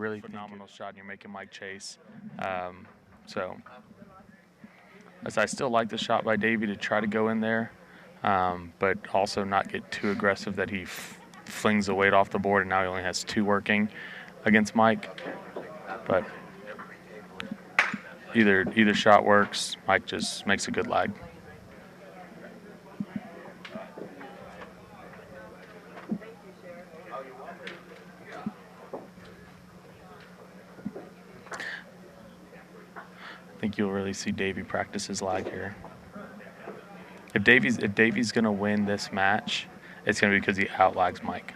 really phenomenal shot, and you're making Mike chase. So as I still like the shot by Davey to try to go in there, but also not get too aggressive that he flings the weight off the board, and now he only has 2 working against Mike. But either shot works. Mike just makes a good lag. I think you'll really see Davey practice his lag here. If Davey's gonna win this match, it's gonna be because he outlags Mike.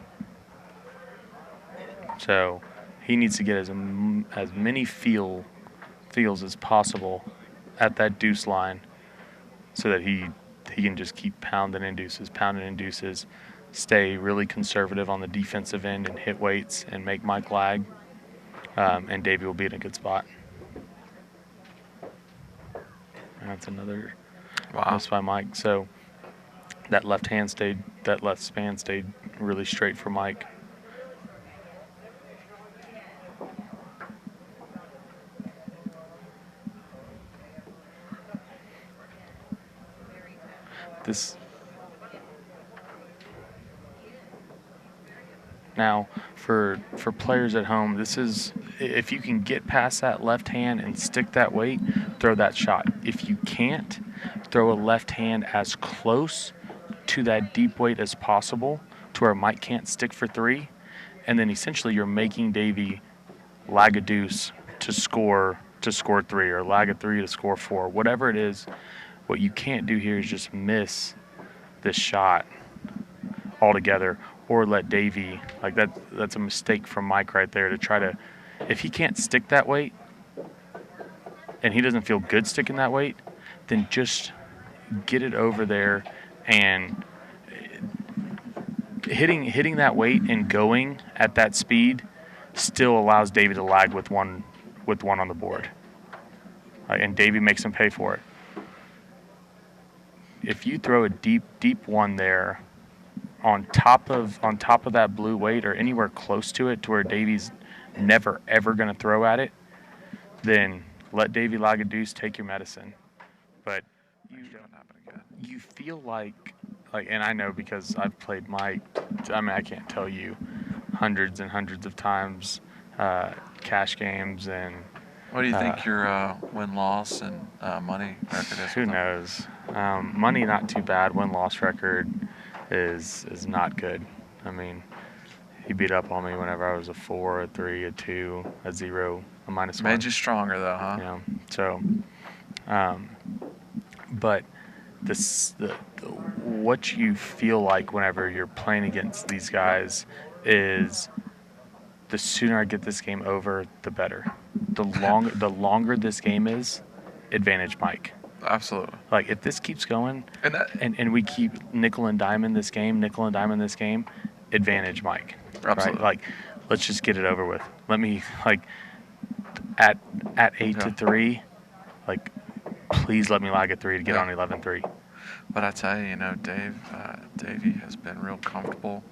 So he needs to get as many feels as possible at that deuce line, so that he can just keep pounding in deuces, stay really conservative on the defensive end and hit weights and make Mike lag, and Davey will be in a good spot. That's another miss by Mike. So that left span stayed really straight for Mike. Now, for players at home, this is, if you can get past that left hand and stick that weight, throw that shot. If you can't, throw a left hand as close to that deep weight as possible to where Mike can't stick for 3, and then essentially you're making Davey lag a deuce to score 3, or lag a 3 to score 4, whatever it is. What you can't do here is just miss this shot altogether, or let Davey, like that's a mistake from Mike right there, to try to, if he can't stick that weight and he doesn't feel good sticking that weight, then just get it over there, and hitting that weight and going at that speed still allows Davey to lag with one on the board, and Davey makes him pay for it. If you throw a deep one there on top of that blue weight, or anywhere close to it, to where Davey's never ever going to throw at it, then let Davey lag a deuce, take your medicine. But you feel like, and I know because I've played Mike, I mean, I can't tell you hundreds and hundreds of times, cash games. And what do you think your win-loss and money record is? Who knows? Money, not too bad. Win-loss record is not good. I mean, he beat up on me whenever I was a 4, a 3, a 2, a 0, a -1. Made you stronger, though, huh? Yeah. So, but what you feel like whenever you're playing against these guys is, the sooner I get this game over, the better. The longer this game is, advantage Mike. Absolutely. Like, if this keeps going, and we keep nickel and dime this game, advantage Mike. Absolutely. Right? Like, let's just get it over with. Let me, at 8-3, please let me lag a 3 to get on 11-3. But I tell you, Davey has been real comfortable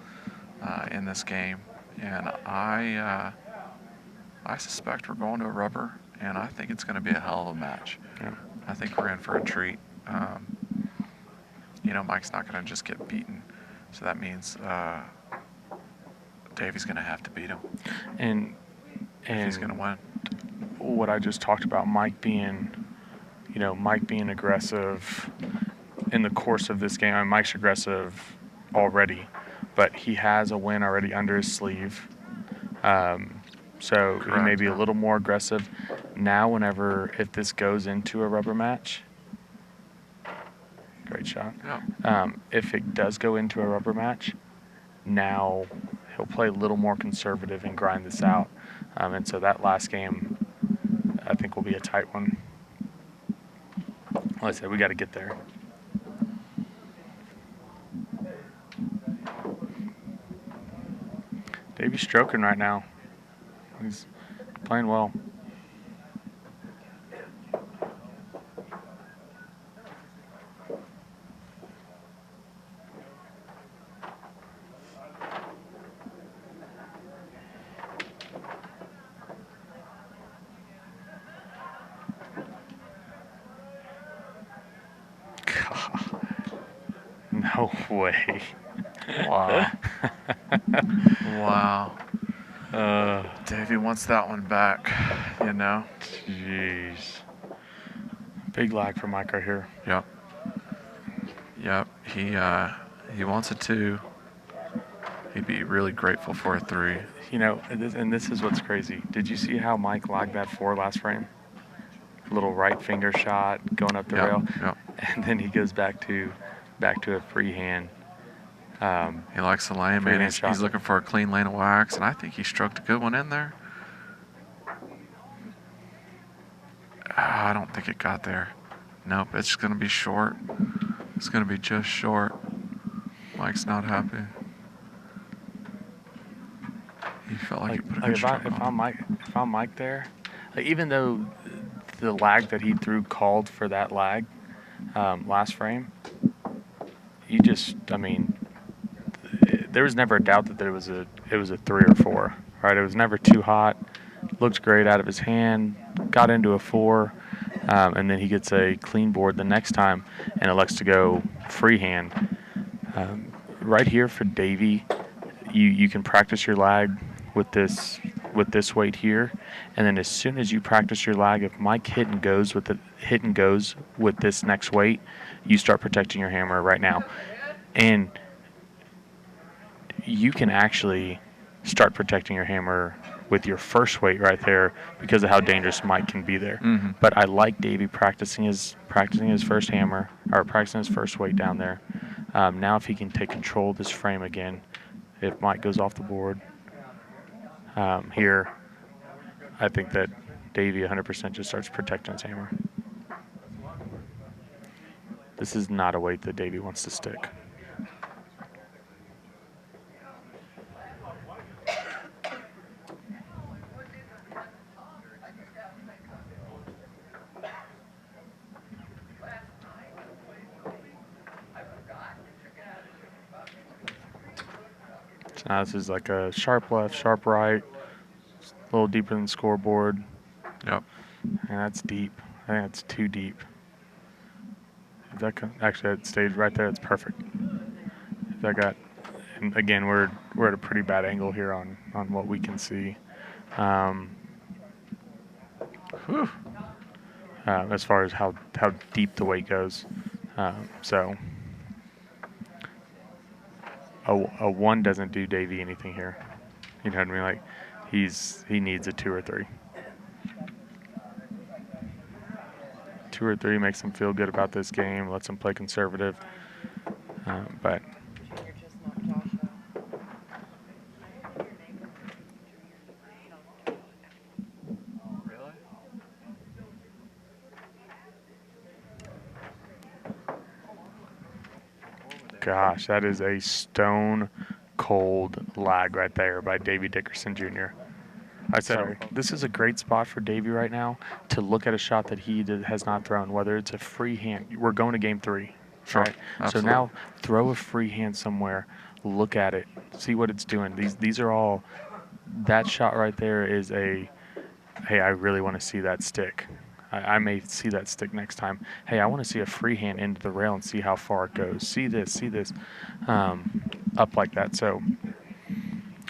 in this game, and I suspect we're going to a rubber, and I think it's going to be a hell of a match. Yeah. I think we're in for a treat. Mike's not going to just get beaten, so that means Davey's going to have to beat him. And if he's going to win. What I just talked about, Mike being aggressive in the course of this game. I mean, Mike's aggressive already, but he has a win already under his sleeve. So he may be a little more aggressive now. If this goes into a rubber match, great shot. Yeah. If it does go into a rubber match, now he'll play a little more conservative and grind this out. And so that last game, I think, will be a tight one. Like I said, we got to get there. Davey's stroking right now. He's playing well. God. No way. Wow. Wow. Davey wants that one back, you know? Jeez. Big lag for Mike right here. Yep. Yep. He wants a 2. He'd be really grateful for a 3. You know, and this is what's crazy. Did you see how Mike lagged that 4 last frame? Little right finger shot going up the rail. Yep. And then he goes back to a free hand. He likes the lane, man. He's looking for a clean lane of wax, and I think he stroked a good one in there. I don't think it got there. Nope, it's going to be short. It's going to be just short. Mike's not happy. He felt like he put a good stroke on. If I'm Mike there, like, even though the lag that he threw called for that lag last frame, there was never a doubt that it was a 3 or 4, right? It was never too hot. Looked great out of his hand. Got into a 4, and then he gets a clean board the next time and elects to go freehand. Right here for Davey, you can practice your lag with this weight here, and then as soon as you practice your lag, if Mike hit and goes with this next weight, you start protecting your hammer right now, and you can actually start protecting your hammer with your first weight right there because of how dangerous Mike can be there. Mm-hmm. But I like Davey practicing his first hammer, or practicing his first weight down there. Now if he can take control of this frame again, if Mike goes off the board here, I think that Davey 100% just starts protecting his hammer. This is not a weight that Davey wants to stick. So now this is like a sharp left, sharp right, a little deeper than the scoreboard. Yep. And that's deep. I think that's too deep. If that actually, that stayed right there. It's perfect. If that got, and again, we're at a pretty bad angle here on what we can see. As far as how deep the weight goes. So a 1 doesn't do Davey anything here. You know what I mean? Like he needs a 2 or 3. 2 or 3 makes him feel good about this game, lets him play conservative. But gosh, that is a stone cold lag right there by Davey Dickerson Jr. I said this is a great spot for Davey right now to look at a shot that he has not thrown, whether it's a free hand. We're going to game 3. Sure. Right? Absolutely. So now throw a free hand somewhere, look at it, see what it's doing. These are all, that shot right there is a, hey, I really want to see that stick. I may see that stick next time. Hey, I want to see a free hand into the rail and see how far it goes. See this, up like that. So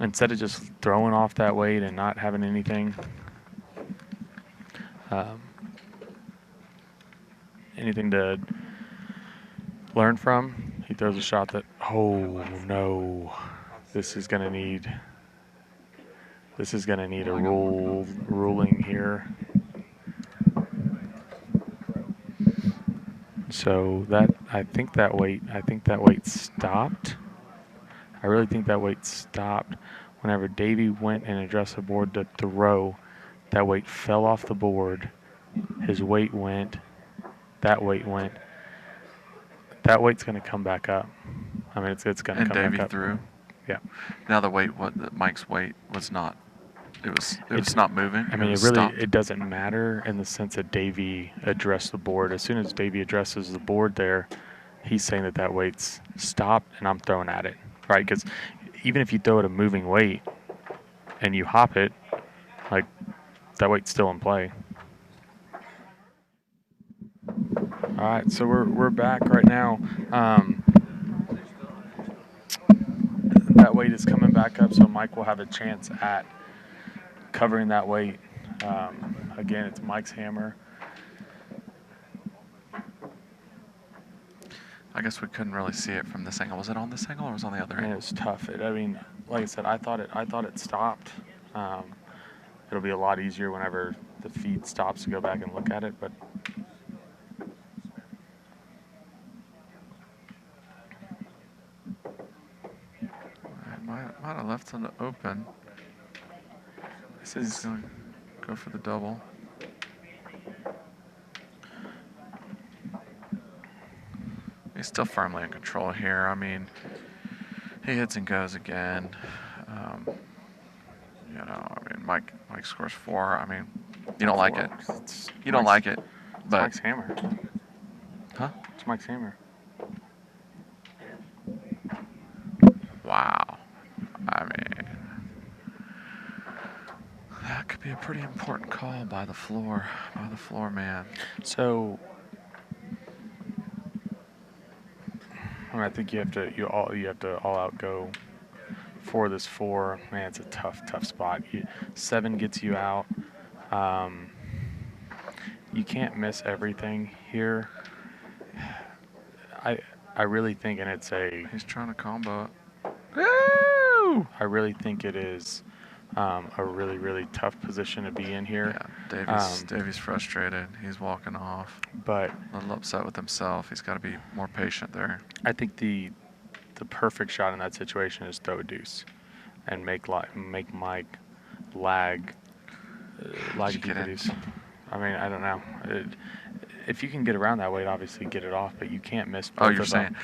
instead of just throwing off that weight and not having anything to learn from, he throws a shot that, oh no, this is gonna need a ruling here. So I think that weight stopped. I really think that weight stopped whenever Davey went and addressed the board to throw. That weight fell off the board. His weight went. That weight went. That weight's going to come back up. I mean, it's going to come back up. And Davey threw. Yeah. Now Mike's weight was not. It was not moving. I mean, it doesn't matter in the sense that Davey addressed the board. As soon as Davey addresses the board there, he's saying that weight's stopped and I'm throwing at it, right? Because even if you throw at a moving weight and you hop it, like, that weight's still in play. All right, so we're back right now. That weight is coming back up, so Mike will have a chance at covering that weight. Again, it's Mike's hammer. I guess we couldn't really see it from this angle. Was it on this angle or was it on the other And angle? it was tough. I mean, like I said, I thought it stopped. It'll be a lot easier whenever the feed stops to go back and look at it, but Might have left it open. this He's is going to go for the double. He's still firmly in control here. I mean, he hits and goes again. Mike scores 4. I mean, you don't like it. You don't like it, but Mike's hammer. Huh? It's Mike's hammer. Wow. I mean, that could be a pretty important call by the floor man. So, I think you have to all out go for this 4. Man, it's a tough spot. 7 gets you out. You can't miss everything here. I really think, and it's a. He's trying to combo it. Woo! I really think it is a really tough position to be in here. Yeah, Davy's frustrated. He's walking off. But a little upset with himself. He's got to be more patient there. I think the perfect shot in that situation is throw a deuce, and make Mike lag the deuce. I mean, I don't know. If you can get around that weight, obviously get it off, but you can't miss. Oh, you're saying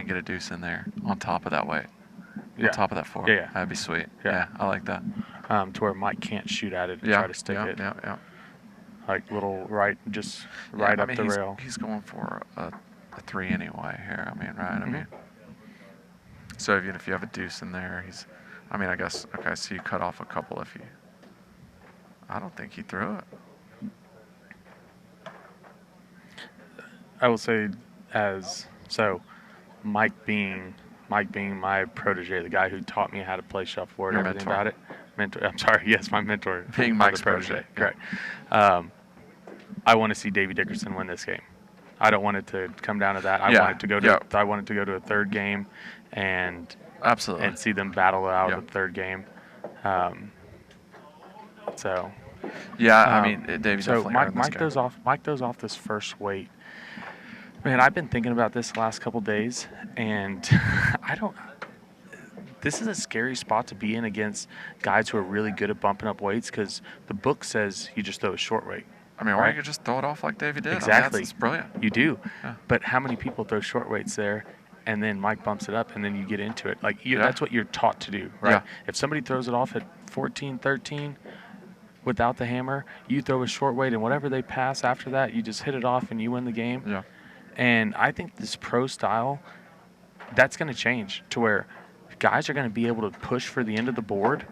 get a deuce in there on top of that weight. Yeah. On top of that 4. Yeah. That'd be sweet. Yeah, I like that. To where Mike can't shoot at it and try to stick it. Yeah. Like little right up the rail. He's going for a 3 anyway here. I mean, right? Mm-hmm. I mean, so even if you have a deuce in there, I guess, okay, so you cut off a couple if you. I don't think he threw it. I will say, Mike being my protege, the guy who taught me how to play shuffleboard, Your everything mentor. about it. I'm sorry, yes, my mentor. Being Mike's protege. Correct. I want to see Davey Dickerson win this game. I don't want it to come down to that. I want it to go to a third game, and absolutely, and see them battle it out of the third game. I mean, Davey definitely earned this game. Mike goes off this first weight. Man, I've been thinking about this the last couple days, and this is a scary spot to be in against guys who are really good at bumping up weights, because the book says you just throw a short weight. I mean, or you could just throw it off like Davey did. Exactly. That's brilliant. You do. Yeah. But how many people throw short weights there, and then Mike bumps it up, and then you get into it? That's what you're taught to do, right? Yeah. If somebody throws it off at 14, 13 without the hammer, you throw a short weight, and whatever they pass after that, you just hit it off, and you win the game. Yeah. And I think this pro style, that's going to change to where guys are going to be able to push for the end of the board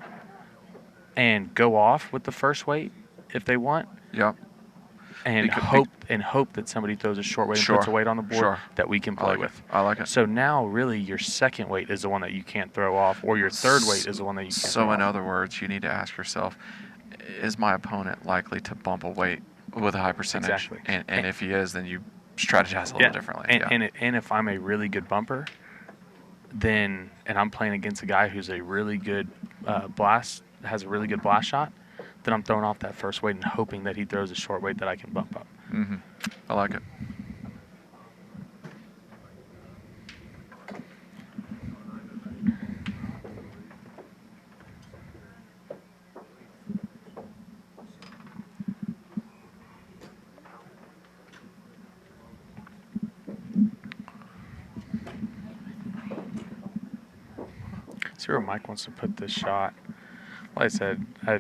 and go off with the first weight if they want. Yeah. And hope that somebody throws a short weight and puts a weight on the board that we can play with. I like it. So now really your second weight is the one that you can't throw off, or your third weight is the one that you can't throw off. So in other words, you need to ask yourself, is my opponent likely to bump a weight with a high percentage? Exactly. And if he is, then you strategize a little differently. And if I'm a really good bumper, and I'm playing against a guy who's a really good has a really good blast shot, then I'm throwing off that first weight and hoping that he throws a short weight that I can bump up. Mm-hmm. I like it. See where Mike wants to put this shot. Like I said, I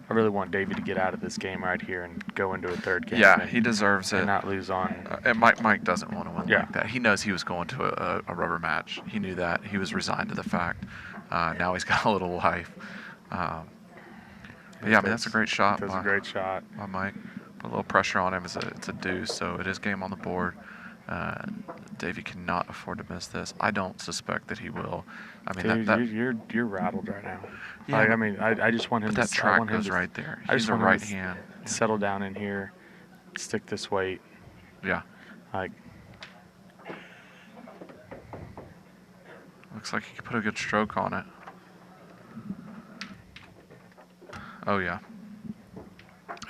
really want Davey to get out of this game right here and go into a third game. Yeah, he deserves it. And not lose on. And Mike doesn't want to win like that. He knows he was going to a rubber match. He knew that. He was resigned to the fact. Now he's got a little life. That's a great shot. That's a great shot by Mike. Put a little pressure on him. It's a deuce, so it is game on the board. Davey cannot afford to miss this. I don't suspect that he will. I mean, Dude, you're rattled right now. Yeah, I mean, I just want him but to. that track I want him goes to, right there. I He's just a want him right to hand. settle down in here, stick this weight. Yeah. Like, Looks like he could put a good stroke on it. Oh yeah.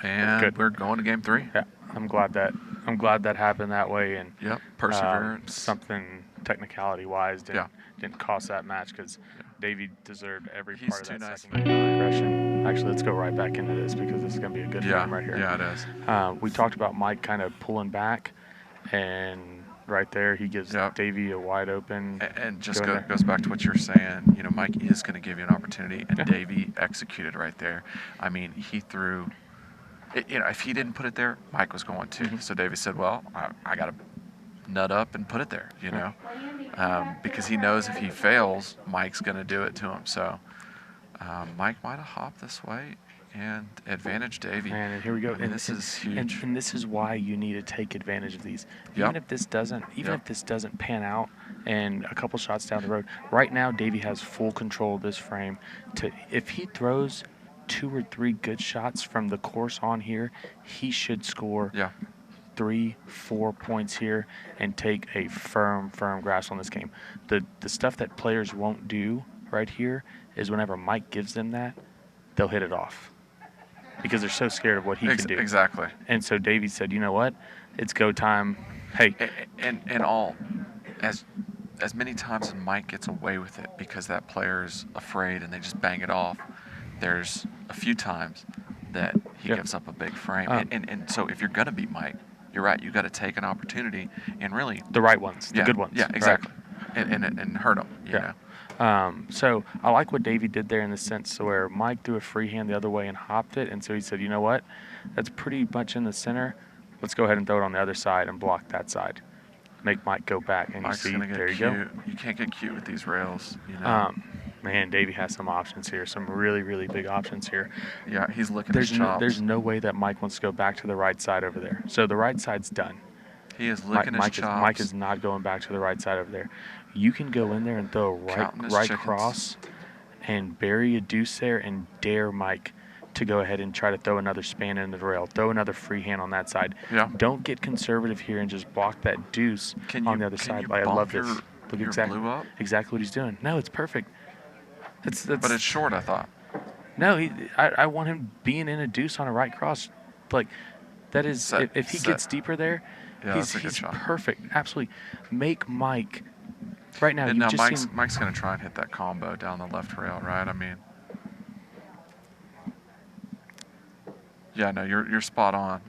And good. We're going to game 3. Yeah, I'm glad that happened that way, and Yep. Perseverance. Something technicality-wise didn't cost that match, because Davey deserved every He's part of too that nice. second aggression. Actually, let's go right back into this, because this is going to be a good frame right here. Yeah, it is. We talked about Mike kind of pulling back, and right there he gives Davey a wide open. And just goes back to what you're saying. You know, Mike is going to give you an opportunity, and Davey executed right there. I mean, he threw. You know, if he didn't put it there, Mike was going to. So Davey said, "Well, I got to nut up and put it there." You know, because he knows if he fails, Mike's going to do it to him. So Mike might have hopped this way and advantage Davey. And here we go. I mean, this is huge. And this is why you need to take advantage of these. Even if this doesn't pan out, and a couple shots down the road, right now Davey has full control of this frame. If he throws 2 or 3 good shots from the course on here, he should score 3-4 points here and take a firm grasp on this game. The stuff that players won't do right here is whenever Mike gives them that, they'll hit it off, because they're so scared of what he can do. Exactly. And so Davey said, you know what? It's go time. Hey. And as many times as Mike gets away with it because that player's afraid and they just bang it off, there's a few times that he gives up a big frame. And so if you're going to beat Mike, you're right, you got to take an opportunity and really. The right ones, the good ones. Yeah, exactly. Right? And hurt them, you know. So I like what Davey did there in the sense where Mike threw a free hand the other way and hopped it, and so he said, you know what, that's pretty much in the center. Let's go ahead and throw it on the other side and block that side. Make Mike go back, and Mike's you see, there you go. You can't get cute with these rails, you know. Man, Davey has some options here, some really, really big options here. Yeah, he's looking at his chops. There's no way that Mike wants to go back to the right side over there. So the right side's done. He is licking his chops. Mike is not going back to the right side over there. You can go in there and throw a right cross and bury a deuce there and dare Mike to go ahead and try to throw another span into the rail, throw another free hand on that side. Yeah. Don't get conservative here and just block that deuce on the other side. I love this. Look exactly what he's doing. No, it's perfect. But it's short, I thought. No, I want him being in a deuce on a right cross. Like, that is, if he gets deeper there, he's perfect. Absolutely. Make Mike, right now, Mike's going to try and hit that combo down the left rail, right? I mean, yeah, no, you're spot on.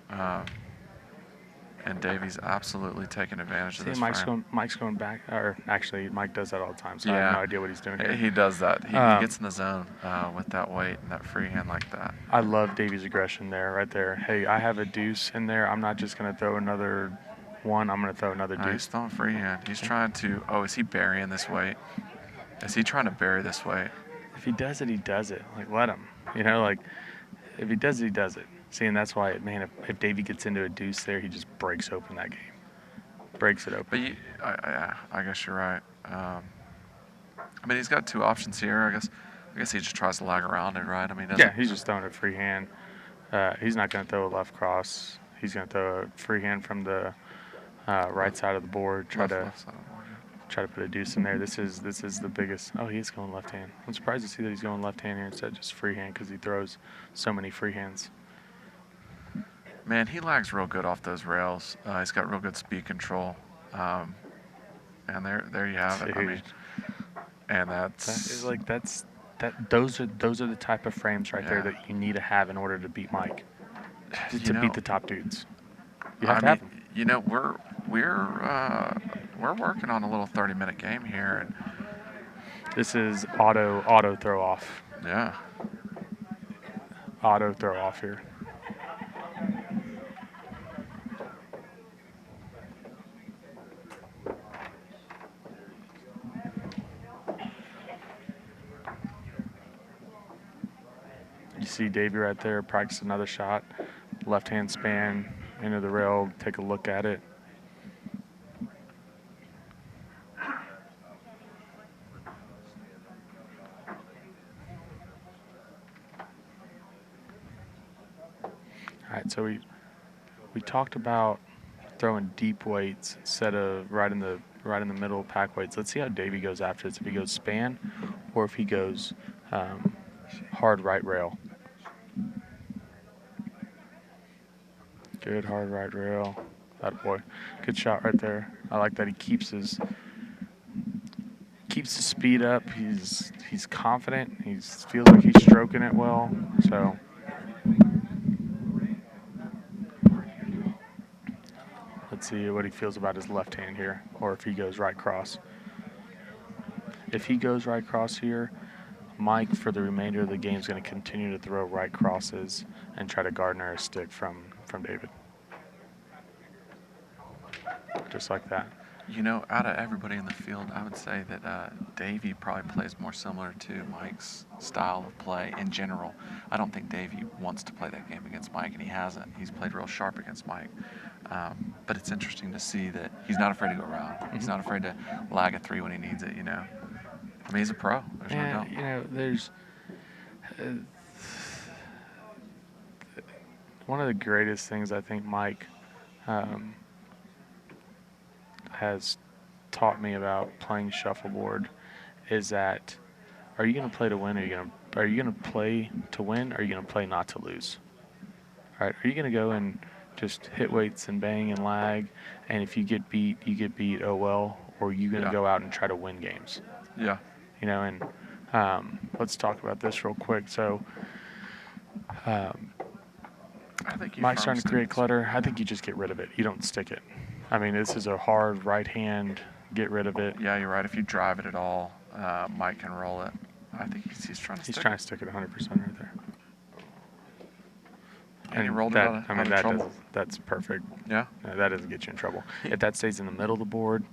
And Davey's absolutely taking advantage of this frame. Mike's going back, or actually, Mike does that all the time, so I have no idea what he's doing here. He does that. He gets in the zone with that weight and that free hand like that. I love Davey's aggression there, right there. Hey, I have a deuce in there. I'm not just going to throw another one. I'm going to throw another deuce. He's throwing free hand. He's trying to, is he burying this weight? Is he trying to bury this weight? If he does it, he does it. Like, let him. You know, like, if he does it, he does it. See, and that's why, man, if Davey gets into a deuce there, he just breaks open that game. Breaks it open. But I guess you're right. I mean, he's got 2 options here. I guess he just tries to lag around it, right? I mean, he's just throwing a free hand. He's not going to throw a left cross. He's going to throw a free hand from the right side of the board. Try to put a deuce in there. This is the biggest. Oh, he is going left hand. I'm surprised to see that he's going left hand here instead of just free hand, because he throws so many free hands. Man, he lags real good off those rails. He's got real good speed control. And there you have it. I mean, and those are the type of frames right there that you need to have in order to beat Mike. To beat the top dudes. You have to have them. You know, we're working on a little 30-minute game here, and this is auto throw off. Yeah. Auto throw off here. You see Davey right there practice another shot. left hand span into the rail, take a look at it. All right, so we talked about throwing deep weights instead of right in the middle of pack weights. Let's see how Davey goes after this. If he goes span, or if he goes hard right rail. Good hard right rail. That boy, good shot right there. I like that he keeps his speed up. He's confident. He feels like he's stroking it well. So. Let's see what he feels about his left hand here, or if he goes right cross. If he goes right cross here, Mike, for the remainder of the game, is going to continue to throw right crosses and try to garner a stick from David. Just like that. You know, out of everybody in the field, I would say that Davey probably plays more similar to Mike's style of play in general. I don't think Davey wants to play that game against Mike, and he hasn't. He's played real sharp against Mike. But it's interesting to see that he's not afraid to go around. Mm-hmm. He's not afraid to lag a three when he needs it, you know. I mean, he's a pro. There's no doubt. You know, there's one of the greatest things I think Mike has taught me about playing shuffleboard is that, are you going to play to win, or are you going to play to win, or are you going to play not to lose? All right, are you going to go and just hit weights and bang and lag, and if you get beat, you get beat, oh well, or are you going to go out and try to win games? Yeah. You know, and let's talk about this real quick. So I think Mike's trying to create clutter. I think you just get rid of it. You don't stick it. I mean, this is a hard right hand. Get rid of it. Yeah, you're right. If you drive it at all, Mike can roll it. I think he's trying to stick it. He's trying to stick it 100% right there. And he rolled it out of trouble. That's perfect. Yeah. No, that doesn't get you in trouble. If that stays in the middle of the board,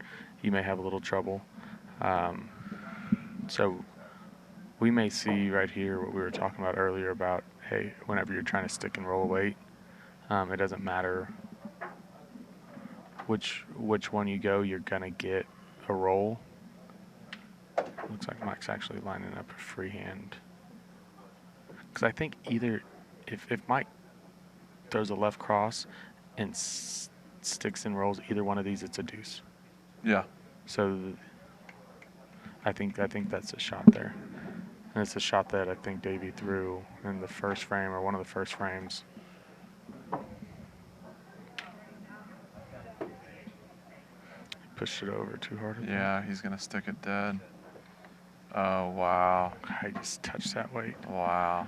you may have a little trouble. So we may see right here what we were talking about earlier about, hey, whenever you're trying to stick and roll a weight, it doesn't matter which one you go, you're going to get a roll. Looks like Mike's actually lining up a freehand. Because I think either if Mike throws a left cross and sticks and rolls either one of these, it's a deuce. Yeah. So I think that's a shot there. And it's a shot that I think Davey threw in the first frame, or one of the first frames. Pushed it over too hard. Yeah, he's going to stick it dead. Oh, wow. I just touched that weight. Wow.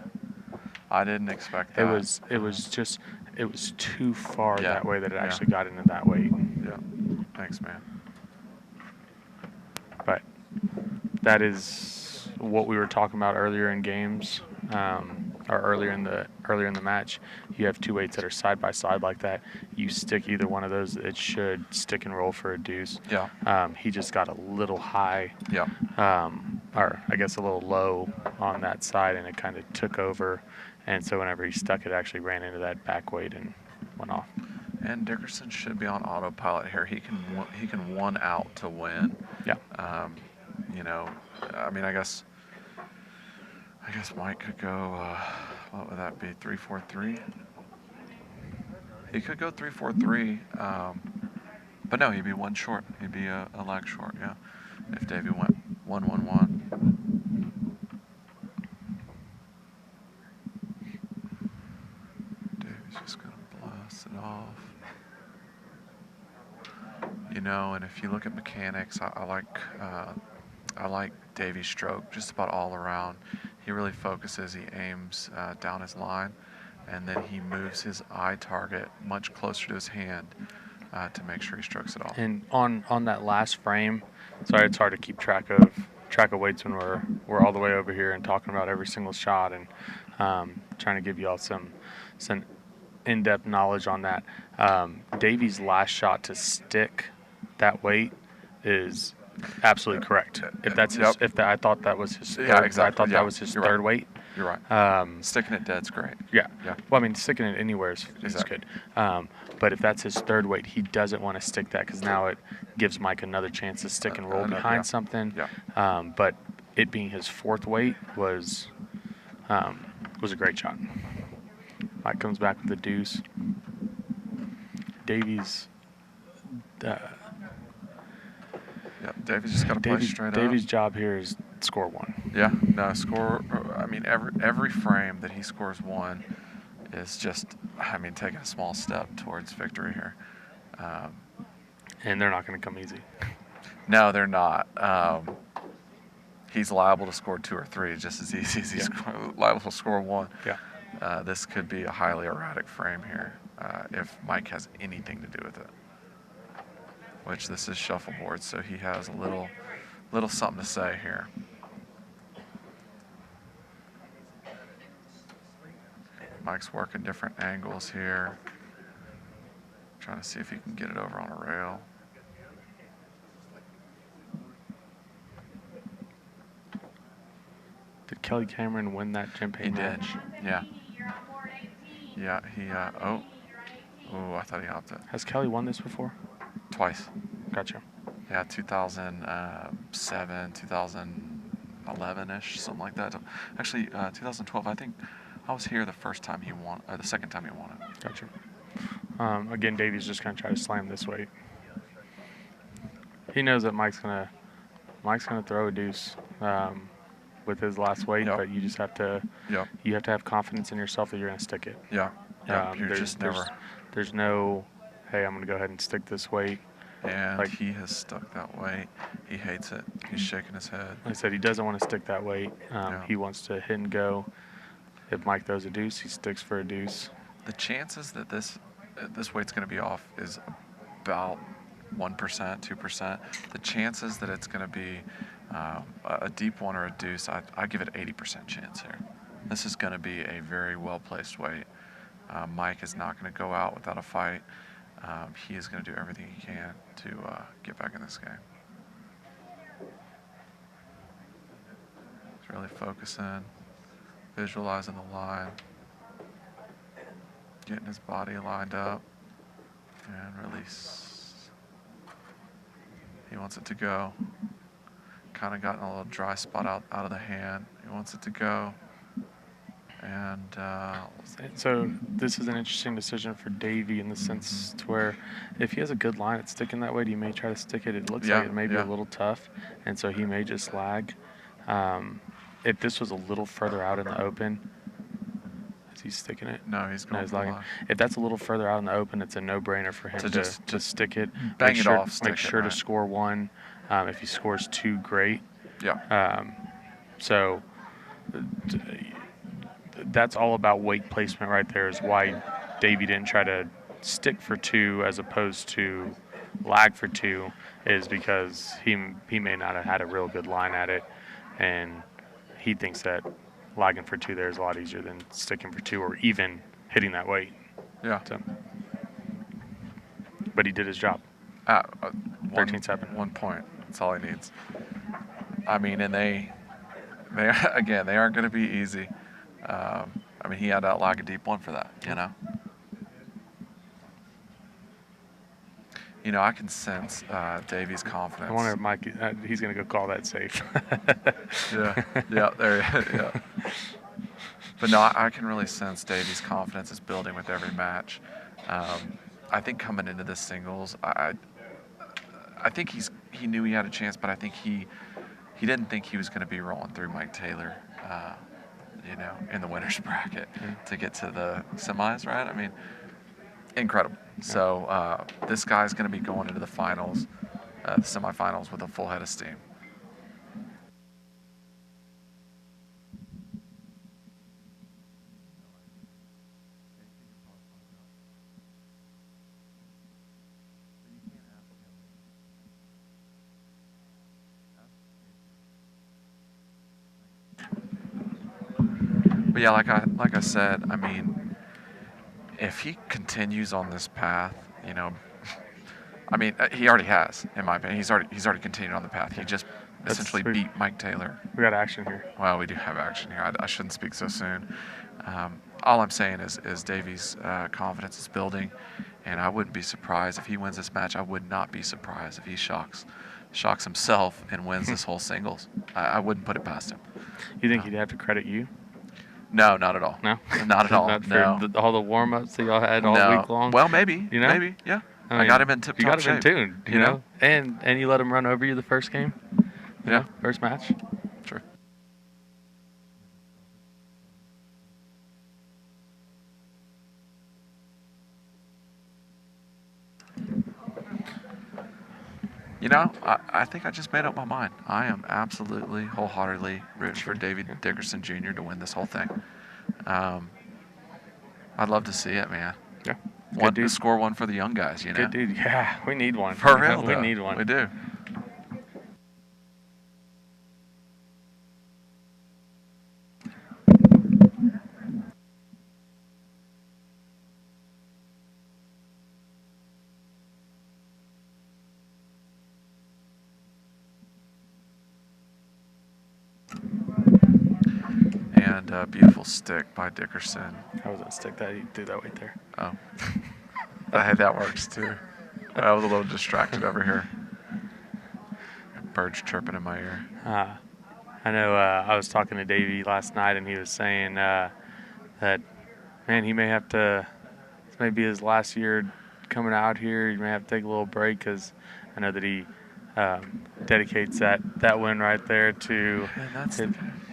I didn't expect that. It was too far that way that it actually got into that weight. Yeah. Thanks, man. But that is what we were talking about earlier in games, or earlier in the match. You have two weights that are side by side like that. You stick either one of those, it should stick and roll for a deuce. Yeah. He just got a little high. Yeah. Or I guess a little low on that side, and it kind of took over. And so whenever he stuck it, actually ran into that back weight and went off. And Dickerson should be on autopilot here. He can one out to win. Yeah. You know, I mean, I guess Mike could go. What would that be? 3-4-3. He could go 3-4-3. But no, he'd be one short. He'd be a lag short. Yeah. If Davey went 1-1-1. Just gonna blast it off. You know, and if you look at mechanics, I like Davey's stroke just about all around. He really focuses, he aims down his line, and then he moves his eye target much closer to his hand to make sure he strokes it off. And on that last frame, sorry, it's hard to keep track of weights when we're all the way over here and talking about every single shot and trying to give you all some in-depth knowledge on that. Davey's last shot to stick that weight is absolutely correct. If that's I thought that was his third, yeah, exactly. I thought that was his third weight. You're right. Sticking it dead's great. Yeah. Yeah. Well, I mean, sticking it anywhere is Exactly. good. But if that's his third weight, he doesn't want to stick that because now it gives Mike another chance to stick and roll behind yeah. something. Yeah. But it being his fourth weight was a great shot. Mike comes back with the deuce. Davies. Yeah. Davies just got to play straight Davies' up. job here is score one. Yeah. No, score. I mean, every frame that he scores one is just, I mean, taking a small step towards victory here. And they're not going to come easy. No, they're not. He's liable to score 2 or 3 just as easy as he's liable to score 1. Yeah. This could be a highly erratic frame here if Mike has anything to do with it. Which this is shuffleboard, so he has a little something to say here. Mike's working different angles here. Trying to see if he can get it over on a rail. Did Kelly Cameron win that Champagne match? Yeah. Yeah, he, oh, I thought he hopped it. Has Kelly won this before? Twice. Gotcha. Yeah, 2007, 2011-ish, something like that. Actually, 2012, I think I was here the first time he won, or the second time he won it. Gotcha. Again, Davies just going to try to slam this weight. He knows that Mike's gonna throw a deuce with his last weight, but you just have to you have to have confidence in yourself that you're going to stick it. Yeah. You're just never. There's no, hey, I'm going to go ahead and stick this weight. And he has stuck that weight. He hates it. He's shaking his head. Like I said, he doesn't want to stick that weight. He wants to hit and go. If Mike throws a deuce, he sticks for a deuce. The chances that this weight's going to be off is about 1%, 2%. The chances that it's going to be a deep one or a deuce, I give it 80% chance here. This is going to be a very well-placed weight. Mike is not going to go out without a fight. He is going to do everything he can to get back in this game. He's really focusing, visualizing the line, getting his body lined up, and release. He wants it to go. Kind of gotten a little dry spot out of the hand. He wants it to go. And so this is an interesting decision for Davey in the sense to where if he has a good line at sticking that way, he may try to stick it. It looks like it may be a little tough, and so he may just lag. If this was a little further out in the open, is he sticking it? No, he's going for lagging. If that's a little further out in the open, it's a no-brainer for him to just stick it. Bang it off. Make sure to score one. If he scores two, great. Yeah. So that's all about weight placement right there is why Davey didn't try to stick for two as opposed to lag for two is because he may not have had a real good line at it, and he thinks that lagging for two there is a lot easier than sticking for two or even hitting that weight. Yeah. So, but he did his job. 13-7. 1 point. That's all he needs. I mean, and they again, they aren't going to be easy. I mean, he had to lag a deep one for that, you know. I can sense Davey's confidence. I wonder if Mike, he's going to go call that safe. Yeah. But no, I can really sense Davey's confidence is building with every match. I think coming into this singles, I think he knew he had a chance, but I think he didn't think he was going to be rolling through Mike Taylor, in the winner's bracket to get to the semis, right? I mean, incredible. Yeah. So this guy's going to be going into the finals, the semifinals with a full head of steam. But yeah, like I said, I mean, if he continues on this path, I mean, he already has, in my opinion. He's already continued on the path. He just That's essentially sweet. beat Mike Taylor. We got action here. Well, we do have action here. I shouldn't speak so soon. All I'm saying is Davey's confidence is building, and I wouldn't be surprised if he wins this match. I would not be surprised if he shocks himself and wins this whole singles. I wouldn't put it past him. You think he'd have to credit you? No, not at all. No? Not at all. Not No. for all the warm-ups that y'all had all No. week long? Well, maybe. You know? Maybe, yeah. I I mean, got him in tip-top You got him shape. in tune, you know? And you let him run over you the first game? You know, first match? True. You know, I think I just made up my mind. I am absolutely, wholeheartedly rooting for David Dickerson Jr. to win this whole thing. I'd love to see it, man. Yeah. Want to score one for the young guys, you know? Good dude. Yeah, we need one. For real, We though. need one. We do. And a beautiful stick by Dickerson. I was going to stick that. He threw that right there. Oh. Hey, that works too. I was a little distracted over here. Birds chirping in my ear. I know I was talking to Davey last night, and he was saying that, man, he may have to, this may be his last year coming out here. He may have to take a little break because I know that he dedicates that win right there to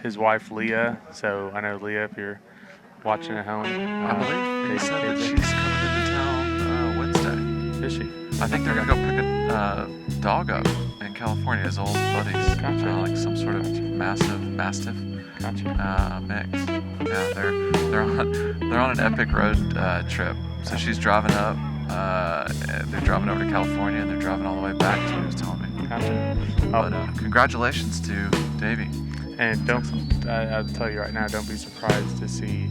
his wife, Leah. So I know, Leah, if you're watching at home. I believe he said that she's coming into town Wednesday. Is she? I think they're going to go pick a dog up in California, his old buddies. Gotcha. Like some sort of massive mastiff Gotcha. mix. Yeah, they're on an epic road trip. So she's driving up. They're driving over to California, and they're driving all the way back. That's what he was telling me. Gotcha. But congratulations to Davey. And I'll tell you right now, don't be surprised to see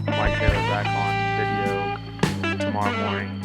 Mike Taylor back on video tomorrow morning.